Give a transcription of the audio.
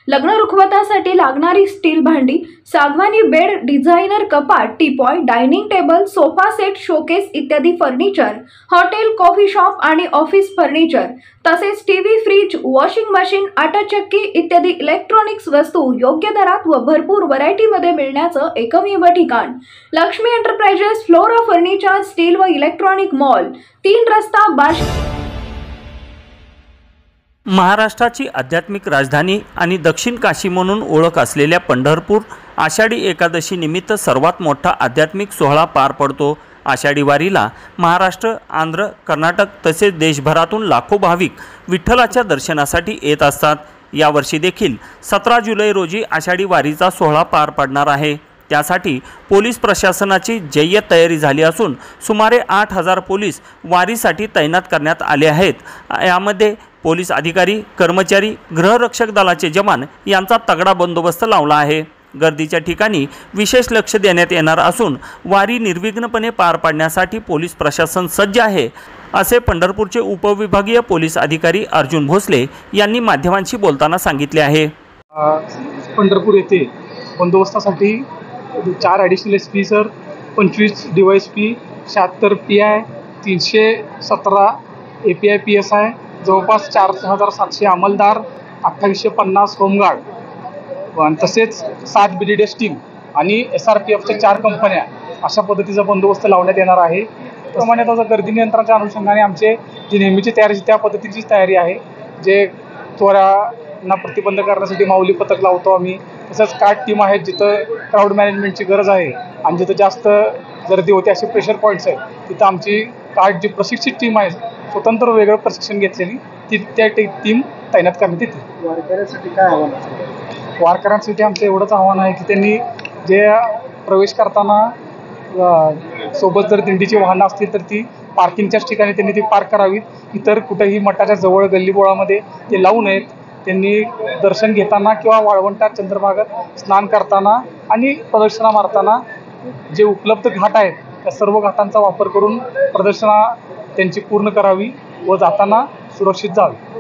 लग्न रुखवतासाठी लागणारी स्टील भांडी, सागवानी बेड, डिझायनर कपाट, teapoy, dining table, sofa set, showcase इत्यादी फर्निचर, हॉटेल, कॉफी शॉप आणि ऑफिस फर्निचर, तसेच टीव्ही, फ्रीज, वॉशिंग मशीन, आटा चक्की इत्यादी इलेक्ट्रॉनिक्स वस्तू योग्य दरात व भरपूर व्हरायटीमध्ये मिळण्याचं एकमेव ठिकाण Lakshmi enterprises flora furniture steel व इलेक्ट्रॉनिक मॉल, 3 रस्ता बार्शी। महाराष्ट्राची आध्यात्मिक राजधानी आणि दक्षिण काशी म्हणून ओळख असलेल्या पंढरपूर आषाढी एकादशी निमित्त सर्वात मोठा आध्यात्मिक सोहळा पार पडतो। आषाढी वारीला महाराष्ट्र, आंध्र, कर्नाटक तसेच देशभरातून लाखो भाविक विठ्ठलाच्या दर्शनासाठी येत असतात। यावर्षी देखील 17 जुलै रोजी आषाढी वारीचा सोहळा पार पडणार आहे। त्यासाठी पोलीस प्रशासनाची जय्यत तयारी झाली असून सुमारे 8000 पोलीस वारीसाठी तैनात करण्यात आले आहेत। यामध्ये पोलीस अधिकारी, कर्मचारी, गृहरक्षक दलाचे जवान यांचा तगडा बंदोबस्त लावला आहे। गर्दीच्या ठिकाणी विशेष लक्ष देण्यात येणार असून वारी निर्विघ्नपणे पार पाडण्यासाठी पोलीस प्रशासन सज्ज आहे, असे पंढरपूरचे उपविभागीय पोलीस अधिकारी अर्जुन भोसले यांनी माध्यमांशी बोलताना सांगितले आहे। पंढरपूर येथे बंदोबस्तासाठी 4 additional SP sir, 25 DYSP, 76 PI, 317 API PSI, जवळपास 4700 अंमलदार, 2850 होमगार्ड आणि तसेच 7 BDDS टीम आणि SRPFच्या 4 कंपन्या अशा पद्धतीचा बंदोबस्त लावण्यात येणार आहे। त्याप्रमाणे आता गर्दी नियंत्रणाच्या अनुषंगाने आमचे जी नेहमीची तयारी त्या पद्धतीचीच तयारी आहे। जे चोऱ्यांना प्रतिबंध करण्यासाठी माऊली पथक लावतो आम्ही, तसंच कार्ड टीम आहेत जिथं क्राऊड मॅनेजमेंटची गरज आहे आणि जिथं जास्त गर्दी होते असे प्रेशर पॉईंट्स आहेत तिथं आमची कार्ड जी प्रशिक्षित टीम आहे, स्वतंत्र वेगळं प्रशिक्षण घेतलेली त्या टीम तैनात करण्यात येते। वारकऱ्यांसाठी काय आव्हान असेल? वारकऱ्यांसाठी आमचं एवढंच आव्हान आहे की त्यांनी जे प्रवेश करताना सोबत जर दिंडीची वाहनं असतील तर ती पार्किंगच्याच ठिकाणी त्यांनी ती पार्क करावीत। इतर कुठेही मठाच्या जवळ गल्लीबोळामध्ये ते लावू नयेत। त्यांनी दर्शन घेताना किंवा वाळवंटात चंद्रभागात स्नान करताना आणि प्रदक्षिणा मारताना जे उपलब्ध घाट आहेत त्या सर्व घाटांचा वापर करून प्रदक्षिणा त्यांची पूर्ण करावी व जाताना सुरक्षित जावे।